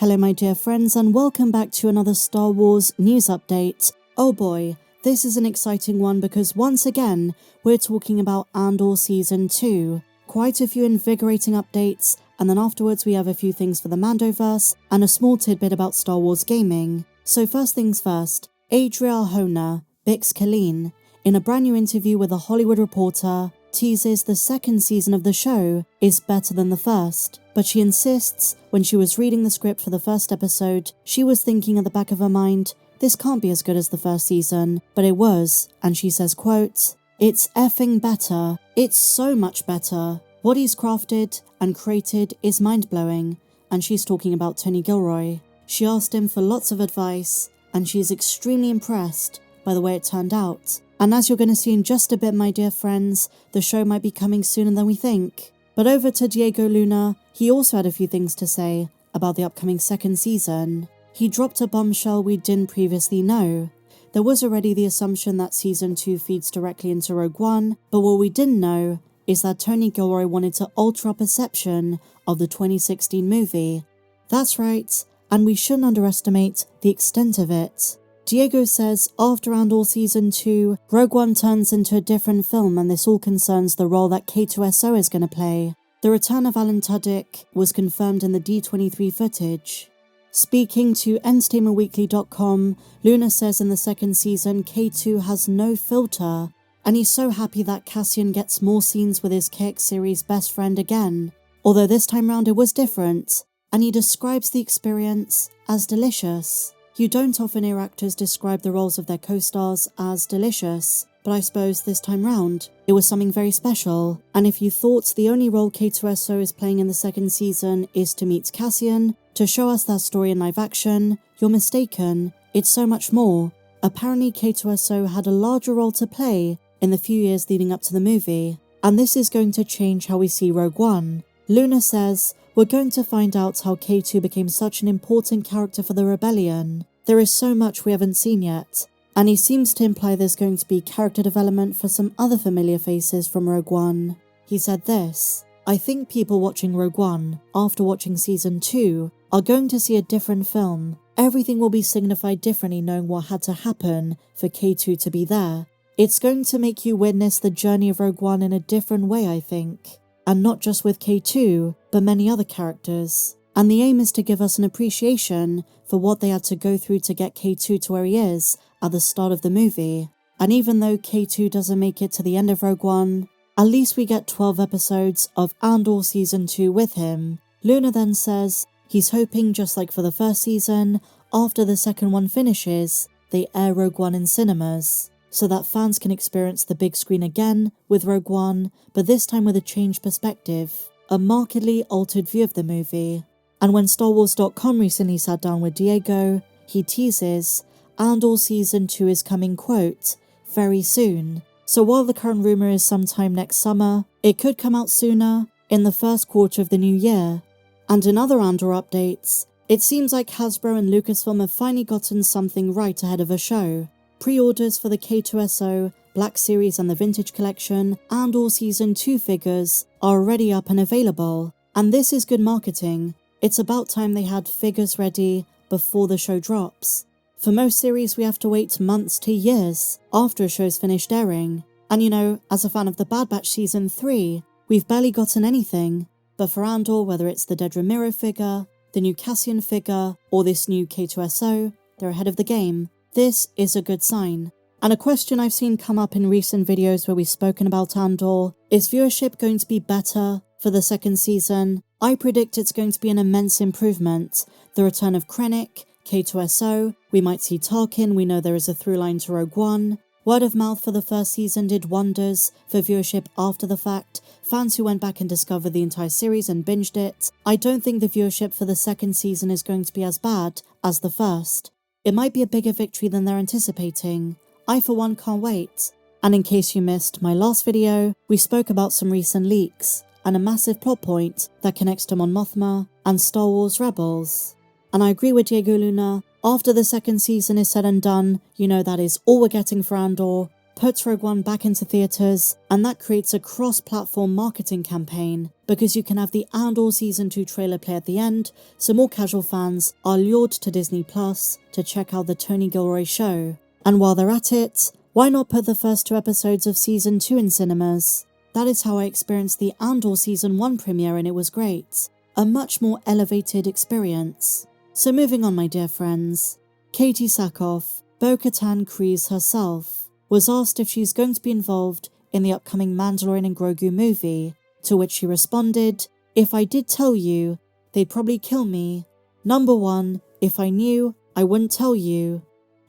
Hello my dear friends and welcome back to another Star Wars news update. Oh boy, this is an exciting one because once again, we're talking about Andor Season 2. Quite a few invigorating updates, and then afterwards we have a few things for the Mandoverse and a small tidbit about Star Wars gaming. So first things first, Arjona, Bix Colleen, in a brand new interview with a Hollywood Reporter, teases the second season of the show is better than the first, but she insists when she was reading the script for the first episode, she was thinking at the back of her mind, this can't be as good as the first season, but it was, and she says, quote, "It's effing better. It's so much better. What he's crafted and created is mind-blowing," and she's talking about Tony Gilroy. She asked him for lots of advice, and she's extremely impressed by the way it turned out. And as you're going to see in just a bit, my dear friends, the show might be coming sooner than we think. But over to Diego Luna, he also had a few things to say about the upcoming second season. He dropped a bombshell we didn't previously know. There was already the assumption that Season 2 feeds directly into Rogue One, but what we didn't know is that Tony Gilroy wanted to alter our perception of the 2016 movie. That's right, and we shouldn't underestimate the extent of it. Diego says after Andor Season 2, Rogue One turns into a different film, and this all concerns the role that K2SO is going to play. The return of Alan Tudyk was confirmed in the D23 footage. Speaking to EntertainmentWeekly.com, Luna says in the second season K2 has no filter, and he's so happy that Cassian gets more scenes with his KX series best friend again, although this time round it was different, and he describes the experience as delicious. You don't often hear actors describe the roles of their co-stars as delicious, but I suppose this time round, it was something very special. And if you thought the only role K2SO is playing in the second season is to meet Cassian, to show us that story in live action, you're mistaken. It's so much more. Apparently K2SO had a larger role to play in the few years leading up to the movie, and this is going to change how we see Rogue One. Luna says, "We're going to find out how K2 became such an important character for the rebellion. There is so much we haven't seen yet," and he seems to imply there's going to be character development for some other familiar faces from Rogue One. He said this, "I think people watching Rogue One, after watching Season 2, are going to see a different film. Everything will be signified differently knowing what had to happen for K2 to be there. It's going to make you witness the journey of Rogue One in a different way, I think. And not just with K2, but many other characters. And the aim is to give us an appreciation for what they had to go through to get K2 to where he is at the start of the movie. And even though K2 doesn't make it to the end of Rogue One, at least we get 12 episodes of Andor Season 2 with him." Luna then says he's hoping, just like for the first season, after the second one finishes, they air Rogue One in cinemas, so that fans can experience the big screen again with Rogue One, but this time with a changed perspective, a markedly altered view of the movie. And when StarWars.com recently sat down with Diego, he teases Andor Season 2 is coming, quote, very soon. So while the current rumour is sometime next summer, it could come out sooner, in the first quarter of the new year. And in other Andor updates, it seems like Hasbro and Lucasfilm have finally gotten something right ahead of a show. Pre-orders for the K2SO, Black Series and the Vintage Collection, Andor Season 2 figures are already up and available. And this is good marketing. It's about time they had figures ready before the show drops. For most series we have to wait months to years after a show's finished airing. And you know, as a fan of the Bad Batch Season 3, we've barely gotten anything. But for Andor, whether it's the Dead Ramiro figure, the new Cassian figure, or this new K2SO, they're ahead of the game. This is a good sign. And a question I've seen come up in recent videos where we've spoken about Andor, is viewership going to be better for the second season? I predict it's going to be an immense improvement. The return of Krennic, K2SO, we might see Tarkin, we know there is a through line to Rogue One. Word of mouth for the first season did wonders for viewership after the fact. Fans who went back and discovered the entire series and binged it. I don't think the viewership for the second season is going to be as bad as the first. It might be a bigger victory than they're anticipating. I for one can't wait. And in case you missed my last video, we spoke about some recent leaks and a massive plot point that connects to Mon Mothma and Star Wars Rebels. And I agree with Diego Luna, after the second season is said and done, you know that is all we're getting for Andor, puts Rogue One back into theatres, and that creates a cross-platform marketing campaign because you can have the Andor Season 2 trailer play at the end, so more casual fans are lured to Disney Plus to check out the Tony Gilroy show. And while they're at it, why not put the first 2 episodes of Season 2 in cinemas? That is how I experienced the Andor Season 1 premiere, and it was great. A much more elevated experience. So moving on, my dear friends. Katee Sackhoff, Bo-Katan Kryze herself, was asked if she's going to be involved in the upcoming Mandalorian and Grogu movie, to which she responded, "If I did tell you, they'd probably kill me. Number 1, if I knew, I wouldn't tell you."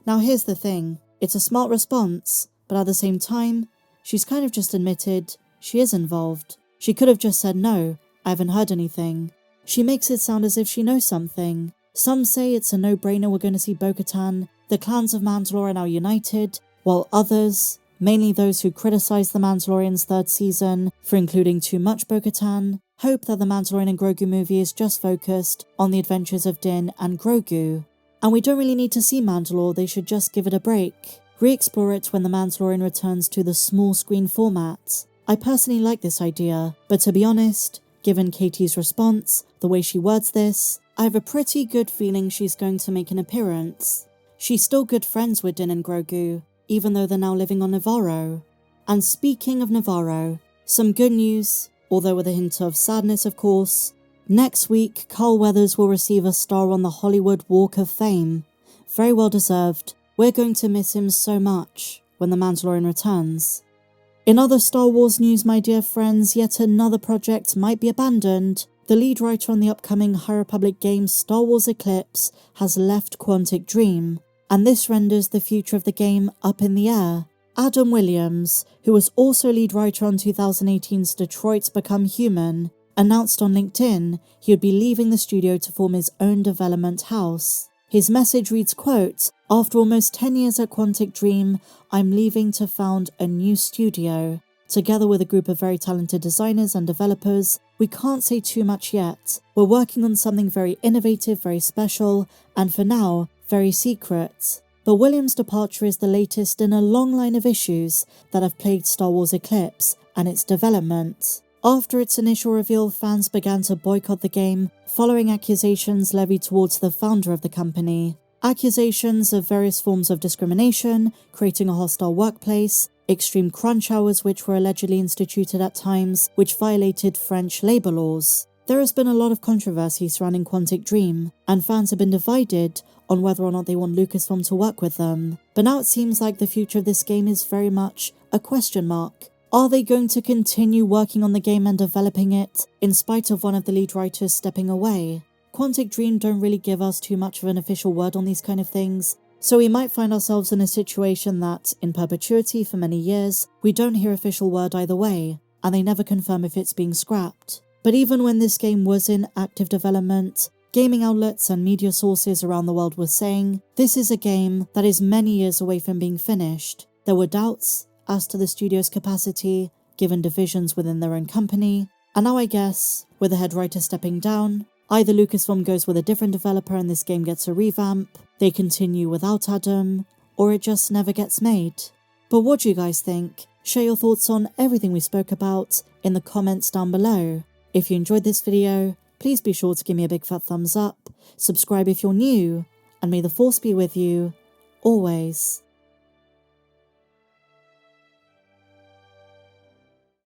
Now here's the thing, it's a smart response, but at the same time, she's kind of just admitted she is involved. She could have just said no, I haven't heard anything. She makes it sound as if she knows something. Some say it's a no-brainer we're going to see Bo-Katan. The clans of Mandalore are now united, while others, mainly those who criticize The Mandalorian's 3rd season for including too much Bo-Katan, hope that the Mandalorian and Grogu movie is just focused on the adventures of Din and Grogu. And we don't really need to see Mandalore, they should just give it a break. Re-explore it when the Mandalorian returns to the small screen format. I personally like this idea, but to be honest, given Katee's response, the way she words this, I have a pretty good feeling she's going to make an appearance. She's still good friends with Din and Grogu, even though they're now living on Navarro. And speaking of Navarro, some good news, although with a hint of sadness of course. Next week, Carl Weathers will receive a star on the Hollywood Walk of Fame. Very well deserved. We're going to miss him so much when The Mandalorian returns. In other Star Wars news, my dear friends, yet another project might be abandoned. The lead writer on the upcoming High Republic game Star Wars Eclipse has left Quantic Dream, and this renders the future of the game up in the air. Adam Williams, who was also lead writer on 2018's Detroit's Become Human, announced on LinkedIn he would be leaving the studio to form his own development house. His message reads, quote, "After almost 10 years at Quantic Dream, I'm leaving to found a new studio. Together with a group of very talented designers and developers, we can't say too much yet. We're working on something very innovative, very special, and for now, very secret." But Williams' departure is the latest in a long line of issues that have plagued Star Wars Eclipse and its development. After its initial reveal, fans began to boycott the game following accusations levied towards the founder of the company. Accusations of various forms of discrimination, creating a hostile workplace, extreme crunch hours which were allegedly instituted at times, which violated French labour laws. There has been a lot of controversy surrounding Quantic Dream, and fans have been divided on whether or not they want Lucasfilm to work with them. But now it seems like the future of this game is very much a question mark. Are they going to continue working on the game and developing it, in spite of one of the lead writers stepping away? Quantic Dream don't really give us too much of an official word on these kind of things, so we might find ourselves in a situation that, in perpetuity for many years, we don't hear official word either way, and they never confirm if it's being scrapped. But even when this game was in active development, gaming outlets and media sources around the world were saying, this is a game that is many years away from being finished. There were doubts as to the studio's capacity, given divisions within their own company, and now I guess, with the head writer stepping down, either Lucasfilm goes with a different developer and this game gets a revamp, they continue without Adam, or it just never gets made. But what do you guys think? Share your thoughts on everything we spoke about in the comments down below. If you enjoyed this video, please be sure to give me a big fat thumbs up, subscribe if you're new, and may the Force be with you, always.